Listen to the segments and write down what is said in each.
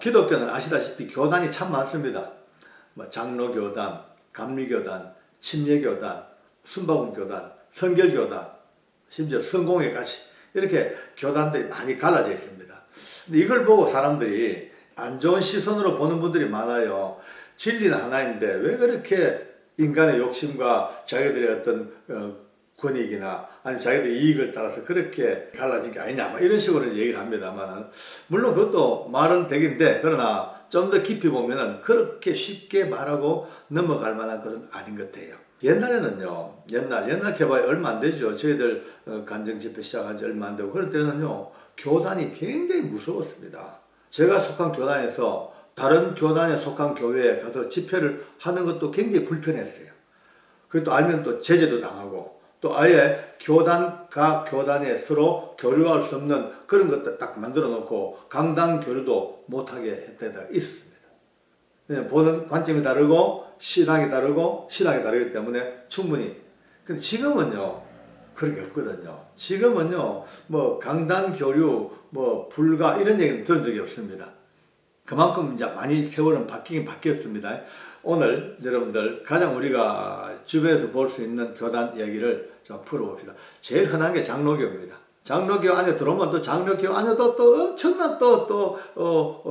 기독교는 아시다시피 교단이 참 많습니다. 장로교단, 감리교단, 침례교단, 순복음교단, 성결교단, 심지어 성공회까지 이렇게 교단들이 많이 갈라져 있습니다. 근데 이걸 보고 사람들이 안 좋은 시선으로 보는 분들이 많아요. 진리는 하나인데 왜 그렇게 인간의 욕심과 자기들의 어떤 권익이나 아니면 자기들의 이익을 따라서 그렇게 갈라진 게 아니냐 이런 식으로 얘기를 합니다만은, 물론 그것도 말은 되긴데 그러나 좀 더 깊이 보면은 그렇게 쉽게 말하고 넘어갈 만한 것은 아닌 것 같아요. 옛날에는요, 옛날 개발이 얼마 안 되죠. 저희들 간증 집회 시작한 지 얼마 안 되고 그럴 때는요, 교단이 굉장히 무서웠습니다. 제가 속한 교단에서 다른 교단에 속한 교회에 가서 집회를 하는 것도 굉장히 불편했어요. 그것도 알면 또 제재도 당하고, 또 아예 교단과 교단에 서로 교류할 수 없는 그런 것도 딱 만들어 놓고 강당 교류도 못하게 했던 때가 있었습니다. 왜냐면 보는 관점이 다르고 신학이 다르기 때문에 충분히. 근데 지금은요, 그런 게 없거든요. 지금은요, 뭐 강당 교류, 뭐 불가 이런 얘기는 들은 적이 없습니다. 그만큼 이제 많이 세월은 바뀌긴 바뀌었습니다. 오늘 여러분들 가장 우리가 주변에서 볼 수 있는 교단 이야기를 좀 풀어봅시다. 제일 흔한 게 장로교입니다. 장로교 안에 들어오면 또 장로교 안에도 또 엄청난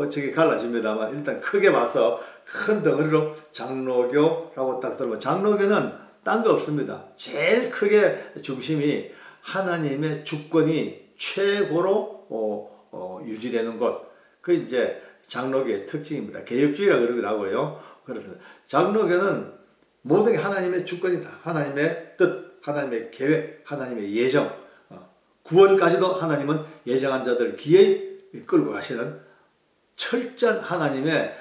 저기 갈라집니다만, 일단 크게 봐서 큰 덩어리로 장로교라고 딱 들어보면, 장로교는 딴 거 없습니다. 제일 크게 중심이 하나님의 주권이 최고로 유지되는 곳. 그 이제 장로교의 특징입니다. 개혁주의라 그러기도 하고요. 그렇습니다. 장로교는 모든 게 하나님의 주권이다. 하나님의 뜻, 하나님의 계획, 하나님의 예정, 구원까지도 하나님은 예정한 자들 기회에 끌고 가시는 철저한 하나님의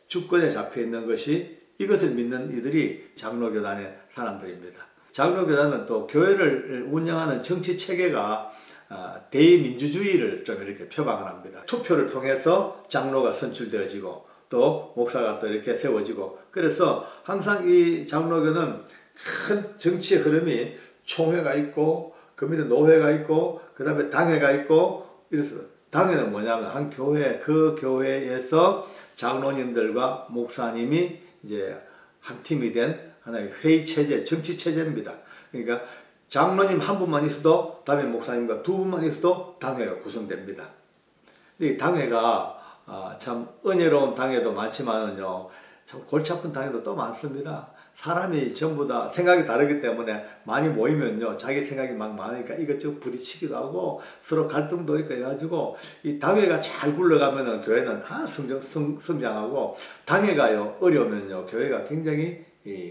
주권에 잡혀 있는 것이, 이것을 믿는 이들이 장로교단의 사람들입니다. 장로교단은 또 교회를 운영하는 정치 체계가 대의민주주의를 좀 이렇게 표방을 합니다. 투표를 통해서 장로가 선출되어지고 또 목사가 또 이렇게 세워지고, 그래서 항상 이 장로교는 큰 정치의 흐름이 총회가 있고 그 밑에 노회가 있고 그 다음에 당회가 있고, 이래서 당회는 뭐냐면 한 교회, 그 교회에서 장로님들과 목사님이 이제 한 팀이 된 하나의 회의 체제, 정치 체제입니다. 그러니까 장로님 한 분만 있어도, 다음에 목사님과 두 분만 있어도 당회가 구성됩니다. 이 당회가 참 은혜로운 당회도 많지만은요, 참 골치 아픈 당회도 또 많습니다. 사람이 전부 다 생각이 다르기 때문에 많이 모이면요, 자기 생각이 막 많으니까 이것저것 부딪히기도 하고 서로 갈등도 있고 해가지고, 이 당회가 잘 굴러가면은 교회는 성장하고, 당회가요 어려우면요 교회가 굉장히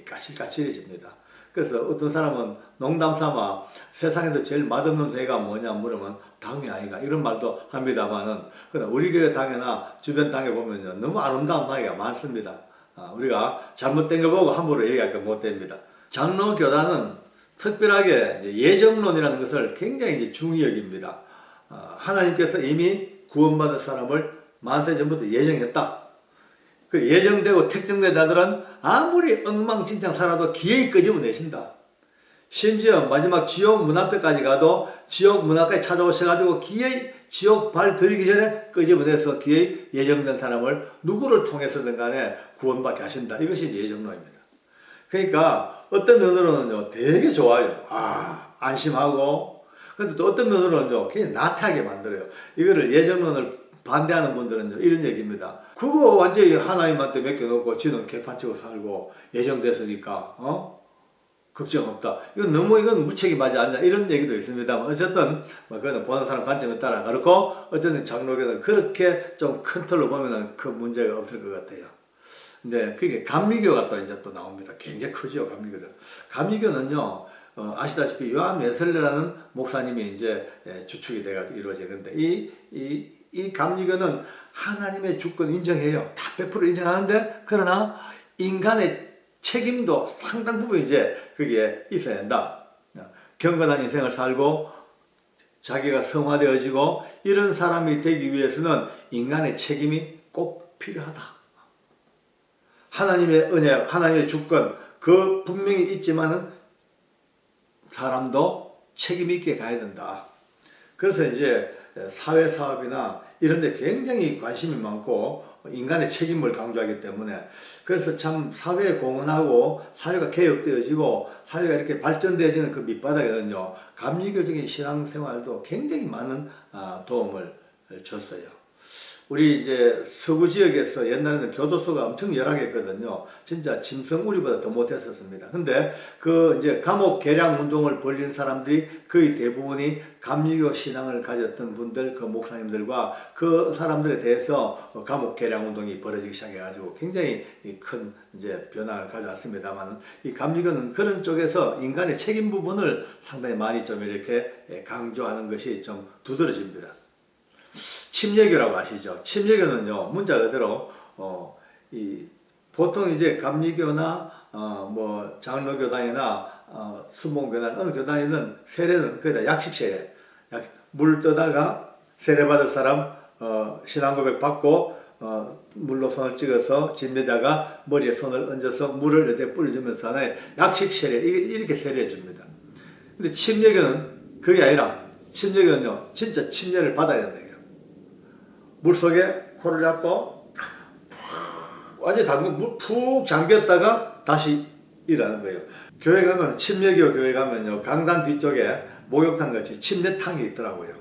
까칠까칠해집니다. 그래서 어떤 사람은 농담 삼아 세상에서 제일 맛없는 회가 뭐냐 물으면 당회 아이가, 이런 말도 합니다만은, 그러나 우리 교회 당회나 주변 당회 보면요 너무 아름다운 당회가 많습니다. 우리가 잘못된 거 보고 함부로 얘기할 거 못 됩니다. 장로교단은 특별하게 이제 예정론이라는 것을 굉장히 이제 중히 여깁니다. 하나님께서 이미 구원받은 사람을 만세 전부터 예정했다. 그 예정되고 택정된 자들은 아무리 엉망진창 살아도 기어이 끄집어내신다. 심지어 마지막 지옥 문 앞에까지 가도 지옥 문 앞까지 찾아오셔가지고 기어이 지옥 발 들이기 전에 끄집어내서 기어이 예정된 사람을 누구를 통해서든 간에 구원받게 하신다. 이것이 예정론입니다. 그러니까 어떤 면으로는요 되게 좋아요. 안심하고. 근데 또 어떤 면으로는요 굉장히 나태하게 만들어요. 이거를 예정론을 반대하는 분들은 이런 얘기입니다. 그거 완전히 하나님한테 맡겨놓고 지는 개판치고 살고 예정됐으니까 걱정 없다. 이건 무책임하지 않냐, 이런 얘기도 있습니다만, 어쨌든 그거는 보는 사람 관점에 따라 그렇고, 어쨌든 장로교는 그렇게 좀 큰 틀로 보면은 큰 문제가 없을 것 같아요. 근데 그게 감리교가 또 이제 또 나옵니다. 굉장히 크죠, 감리교는. 감리교는요 아시다시피 요한 웨슬레라는 목사님이 이제 주축이 돼가 이루어지는데, 이 감리교는 하나님의 주권 인정해요. 다 100% 인정하는데, 그러나 인간의 책임도 상당 부분 이제 그게 있어야 한다. 경건한 인생을 살고 자기가 성화되어지고 이런 사람이 되기 위해서는 인간의 책임이 꼭 필요하다. 하나님의 은혜, 하나님의 주권, 그 분명히 있지만은 사람도 책임 있게 가야 된다. 그래서 이제 사회사업이나 이런 데 굉장히 관심이 많고 인간의 책임을 강조하기 때문에 그래서 참 사회에 공헌하고 사회가 개혁되어지고 사회가 이렇게 발전되어지는 그 밑바닥에는요 감리교적인 신앙생활도 굉장히 많은 도움을 줬어요. 우리 이제 서구 지역에서 옛날에는 교도소가 엄청 열악했거든요. 진짜 짐승우리보다 더 못했었습니다. 근데 그 이제 감옥 개량 운동을 벌린 사람들이 거의 대부분이 감리교 신앙을 가졌던 분들, 그 목사님들과 그 사람들에 대해서 감옥 개량 운동이 벌어지기 시작해가지고 굉장히 큰 이제 변화를 가져왔습니다만 이 감리교는 그런 쪽에서 인간의 책임 부분을 상당히 많이 좀 이렇게 강조하는 것이 좀 두드러집니다. 침례교라고 아시죠? 침례교는요 문자 그대로 보통 이제 감리교나 뭐 장로교단이나 순복음교단 어느 교단이든 세례는 거의 다 약식 세례, 물 떠다가 세례 받을 사람 신앙 고백 받고 물로 손을 찍어서 침례자가 머리에 손을 얹어서 물을 이제 뿌려주면서 하나의 약식 세례 이렇게 세례해 줍니다. 근데 침례교는 그게 아니라 침례교는요 진짜 침례를 받아야 된다. 물속에 코를 잡고 완전히 담근 푹 잠겼다가 다시 일하는 거예요. 교회 가면 침례교 교회 가면요 강단 뒤쪽에 목욕탕 같이 침례탕이 있더라고요.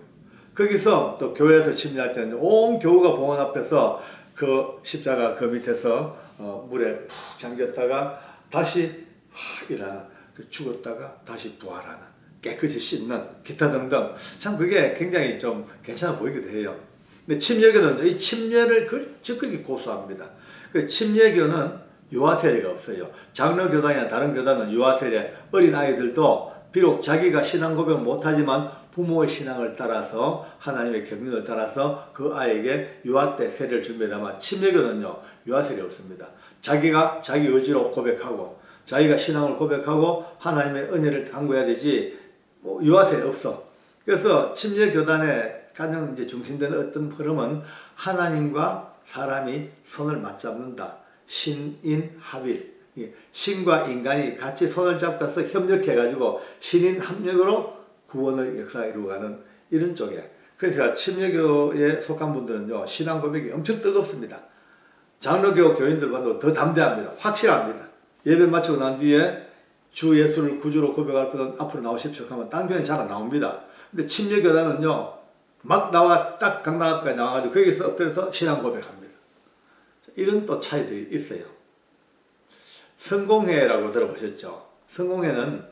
거기서 또 교회에서 침례할 때는 온 교우가 봉헌 앞에서 그 십자가 그 밑에서 물에 푹 잠겼다가 다시 일하는 죽었다가 다시 부활하는 깨끗이 씻는 기타 등등 참 그게 굉장히 좀 괜찮아 보이기도 해요. 근데 침례교는 이 침례를 적극이 고수합니다. 그 침례교는 유아세례가 없어요. 장로교단이나 다른 교단은 유아세례, 어린 아이들도 비록 자기가 신앙 고백을 못하지만 부모의 신앙을 따라서 하나님의 경륜을 따라서 그 아이에게 유아 때 세례를 줍니다만 침례교는요 유아세례 없습니다. 자기가 자기 의지로 고백하고 자기가 신앙을 고백하고 하나님의 은혜를 간구해야 되지 뭐 유아세례 없어. 그래서 침례교단의 가장 이제 중심되는 어떤 흐름은 하나님과 사람이 손을 맞잡는다. 신인합일. 신과 인간이 같이 손을 잡아서 협력해가지고 신인 합력으로 구원의 역사를 이루어가는 이런 쪽에. 그래서 침례교에 속한 분들은요 신앙 고백이 엄청 뜨겁습니다. 장로교 교인들보다 더 담대합니다. 확실합니다. 예배 마치고 난 뒤에 주 예수를 구주로 고백할 분은 앞으로 나오십시오 하면 딴 교회는 잘 안 나옵니다. 근데 침례교단은요 막 딱 강당 앞에 나와가지고 거기서 엎드려서 신앙 고백합니다. 이런 또 차이들이 있어요. 성공회라고 들어보셨죠? 성공회는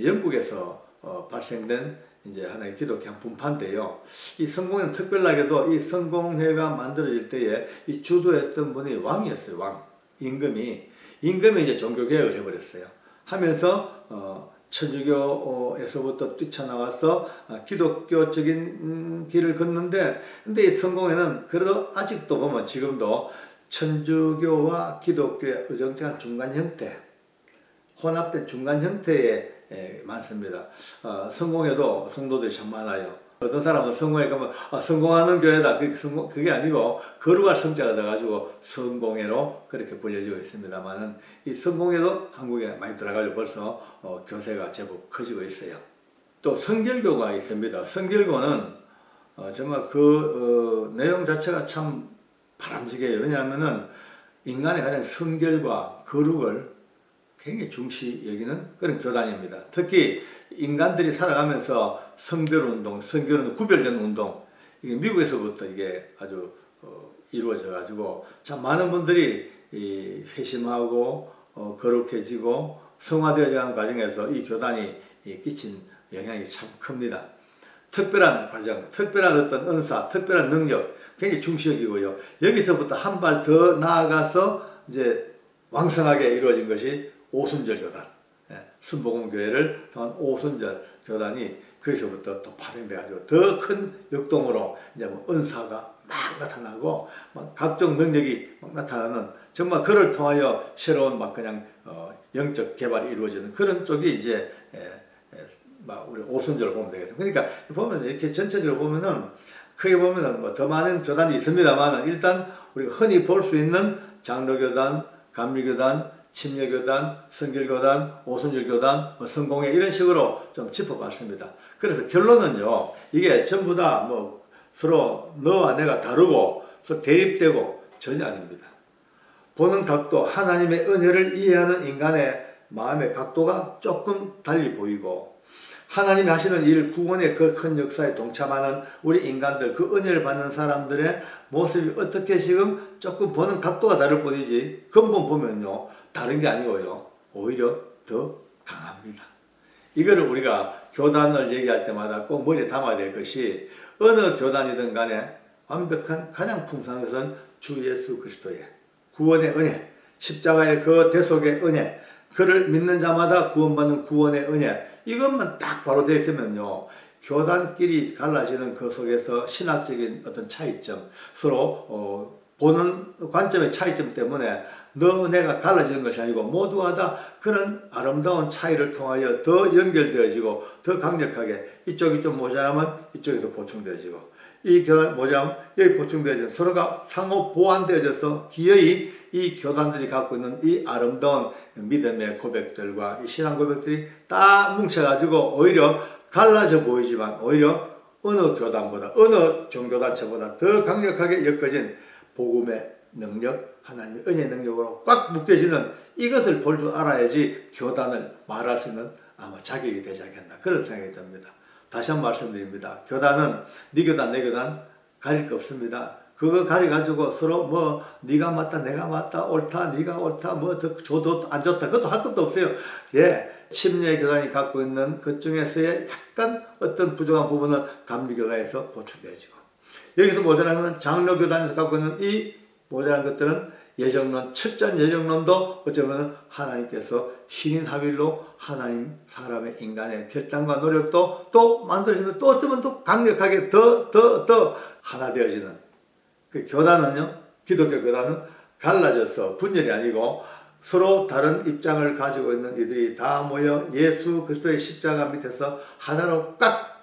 영국에서 발생된 이제 하나의 기독교 한 분파인데요. 이 성공회는 특별하게도 이 성공회가 만들어질 때에 이 주도했던 분이 왕이었어요. 왕. 임금이 이제 종교개혁을 해버렸어요. 하면서 천주교에서부터 뛰쳐나와서 기독교적인 길을 걷는데 근데 이 성공회는 그래도 아직도 보면 지금도 천주교와 기독교의 어정쩡한 중간 형태 혼합된 중간 형태에 많습니다. 성공회도 성도들이 참 많아요. 어떤 사람은 성공회 가면 성공하는 교회다. 그게 아니고 거룩할 성자가 돼가지고 성공회로 그렇게 불려지고 있습니다만은 이 성공회도 한국에 많이 들어가지고 벌써 교세가 제법 커지고 있어요. 또 성결교가 있습니다. 성결교는 정말 그 내용 자체가 참 바람직해요. 왜냐하면은 인간의 가장 성결과 거룩을 굉장히 중시 여기는 그런 교단입니다. 특히 인간들이 살아가면서 성별운동, 성결은 구별된 운동, 이게 미국에서부터 이게 아주 이루어져 가지고 참 많은 분들이 회심하고 거룩해지고 성화되어져 가는 과정에서 이 교단이 끼친 영향이 참 큽니다. 특별한 과정, 특별한 어떤 은사, 특별한 능력 굉장히 중시 여기고요. 여기서부터 한 발 더 나아가서 이제 왕성하게 이루어진 것이 오순절 교단, 순복음교회를 통한 오순절 교단이 거기서부터 또 파생돼가지고 더 큰 역동으로 이제 뭐 은사가 막 나타나고 막 각종 능력이 막 나타나는 정말 그를 통하여 새로운 막 그냥 영적 개발이 이루어지는 그런 쪽이 이제 막 우리 오순절을 보면 되겠죠. 그러니까 보면 이렇게 전체적으로 보면은 크게 보면은 뭐 더 많은 교단이 있습니다만 일단 우리가 흔히 볼 수 있는 장로교단, 감리교단, 침례교단, 성결교단, 오순절교단, 성공회 이런 식으로 좀 짚어봤습니다. 그래서 결론은요, 이게 전부 다 뭐 서로 너와 내가 다르고 서로 대립되고 전혀 아닙니다. 보는 각도, 하나님의 은혜를 이해하는 인간의 마음의 각도가 조금 달리 보이고, 하나님이 하시는 일, 구원의 그 큰 역사에 동참하는 우리 인간들, 그 은혜를 받는 사람들의 모습이 어떻게 지금 조금 보는 각도가 다를 뿐이지, 근본 보면요 다른 게 아니고요 오히려 더 강합니다. 이거를 우리가 교단을 얘기할 때마다 꼭 머리에 담아야 될 것이, 어느 교단이든 간에 완벽한 가장 풍성한 것은 주 예수 그리스도의 구원의 은혜, 십자가의 그 대속의 은혜, 그를 믿는 자마다 구원받는 구원의 은혜, 이것만 딱 바로 되어 있으면요 교단끼리 갈라지는 그 속에서 신학적인 어떤 차이점, 서로 보는 관점의 차이점 때문에 너 내가 갈라지는 것이 아니고 모두가 다 그런 아름다운 차이를 통하여 더 연결되어지고 더 강력하게, 이쪽이 좀 모자라면 이쪽에서 보충되어지고, 이 교단 모자라면 여기 보충되어지고, 서로가 상호 보완되어져서 기어이 이 교단들이 갖고 있는 이 아름다운 믿음의 고백들과 이 신앙 고백들이 딱 뭉쳐가지고 오히려 갈라져 보이지만 오히려 어느 교단보다, 어느 종교단체보다 더 강력하게 엮어진 복음의 능력, 하나님의 은혜의 능력으로 꽉 묶여지는 이것을 볼 줄 알아야지 교단을 말할 수 있는 아마 자격이 되지 않겠나, 그런 생각이 듭니다. 다시 한번 말씀드립니다. 교단은 네 교단 내 교단 가릴 거 없습니다. 그거 가려가지고 서로 뭐 네가 맞다 내가 맞다 옳다 네가 옳다 뭐 더 좋다 안 좋다 그것도 할 것도 없어요. 예, 침례 교단이 갖고 있는 그 중에서의 약간 어떤 부족한 부분은 감리교단에서 보충되어지고, 여기서 모자란 것은 장로교단에서 갖고 있는 이 모자란 것들은 예정론, 철저한 예정론도 어쩌면 하나님께서 신인 합일로 하나님, 사람의, 인간의 결단과 노력도 또 만들어지면 또 어쩌면 또 강력하게 더 하나 되어지는, 그 교단은요, 기독교 교단은 갈라져서 분열이 아니고 서로 다른 입장을 가지고 있는 이들이 다 모여 예수 그리스도의 십자가 밑에서 하나로 꽉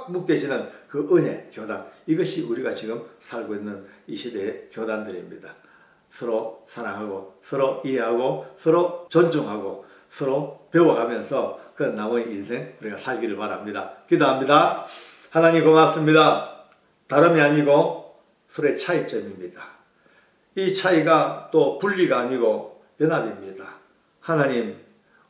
묶여지는 그 은혜 교단, 이것이 우리가 지금 살고 있는 이 시대의 교단들입니다. 서로 사랑하고 서로 이해하고 서로 존중하고 서로 배워가면서 그 남은 인생 우리가 살기를 바랍니다. 기도합니다. 하나님 고맙습니다. 다름이 아니고 서로의 차이점입니다. 이 차이가 또 분리가 아니고 연합입니다. 하나님,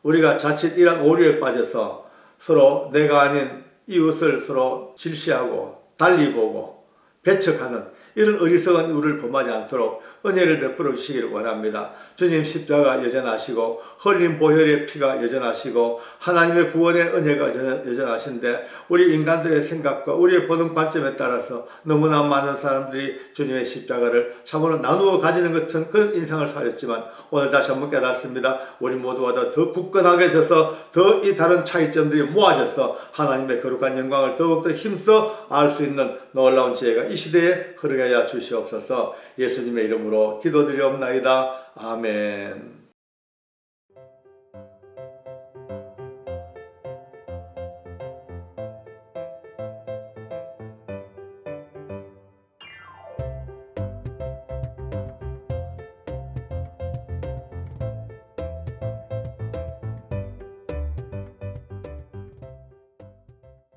우리가 자칫 이런 오류에 빠져서 서로 내가 아닌 이웃을 서로 질시하고 달리 보고 배척하는 이런 어리석은 우리를 범하지 않도록 은혜를 베풀어 주시기를 원합니다. 주님 십자가 여전하시고 흘린 보혈의 피가 여전하시고 하나님의 구원의 은혜가 여전하신데, 우리 인간들의 생각과 우리의 보는 관점에 따라서 너무나 많은 사람들이 주님의 십자가를 참으로 나누어 가지는 같은 그런 인상을 사였지만, 오늘 다시 한번 깨닫습니다. 우리 모두가 더 굳건하게 져서 더 이 다른 차이점들이 모아져서 하나님의 거룩한 영광을 더욱더 힘써 알 수 있는 놀라운 지혜가 이 시대에 흐르게 하여 주시옵소서. 예수님의 이름으로 기도드리옵나이다. 아멘.